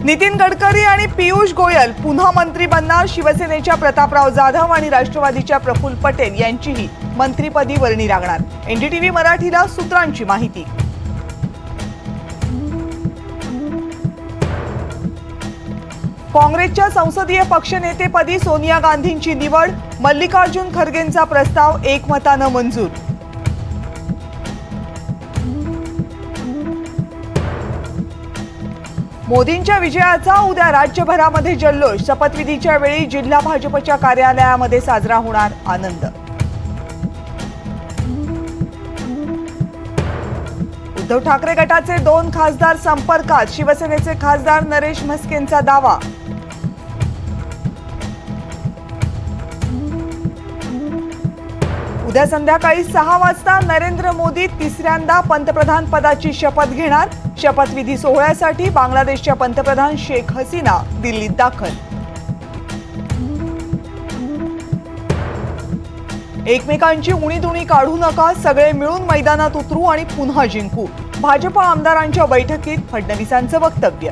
नितीन गडकरी आणि पीयूष गोयल पुन्हा मंत्री बनणार। शिवसेनेच्या प्रतापराव जाधव आणि राष्ट्रवादीच्या प्रफुल्ल पटेल यांचीही मंत्रिपदी वर्णी लागणार। एनडीटीव्ही मराठीला सूत्रांची माहिती। काँग्रेसच्या संसदीय पक्षनेतेपदी सोनिया गांधींची निवड। मल्लिकार्जुन खरगेंचा प्रस्ताव एकमतानं मंजूर। मोदींच्या विजयाचा उद्या राज्यभरामध्ये जल्लोष। शपथविधीच्या वेळी जिल्हा भाजपच्या कार्यालयामध्ये साजरा होणार आनंद। उद्धव ठाकरे गटाचे 2 खासदार संपर्कात। शिवसेनेचे खासदार नरेश म्हस्केंचा दावा। उद्या संध्याकाळी 6 वाजता नरेंद्र मोदी तिसऱ्यांदा पंतप्रधान पदाची शपथ घेणार। शपथविधी सोहळ्यासाठी बांगलादेशच्या पंतप्रधान शेख हसीना दिल्लीत दाखल। एकमेकांची उणीधुणी काढू नका, सगळे मिळून मैदानात उतरू आणि पुन्हा जिंकू। भाजप आमदारांच्या बैठकीत फडणवीसांचं वक्तव्य।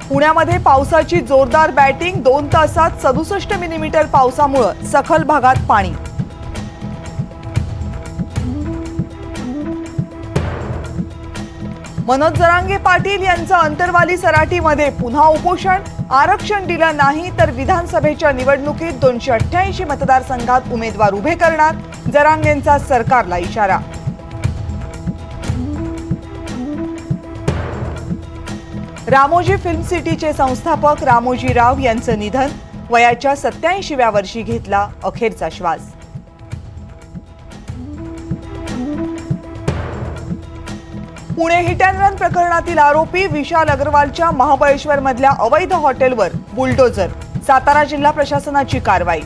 पुण्यामध्ये पावसाची जोरदार बॅटिंग। 2 तासात 67 मिलीमीटर पावसामुळे सखल भागात पाणी। मनोज जरांगे पाटील यांचं अंतरवाली सराटीमध्ये पुन्हा उपोषण। आरक्षण दिलं नाही तर विधानसभेच्या निवडणुकीत 288 मतदारसंघात उमेदवार उभे करणार। जरांगेंचा सरकारला इशारा। रामोजी फिल्म सिटीचे संस्थापक रामोजी राव यांचं निधन। वयाच्या 87व्या वर्षी घेतला अखेरचा श्वास। पुणे हिट अँड रन प्रकरणातील आरोपी विशाल अग्रवालच्या महाबळेश्वर मधल्या अवैध हॉटेलवर बुलडोझर। सातारा जिल्हा प्रशासनाची कारवाई।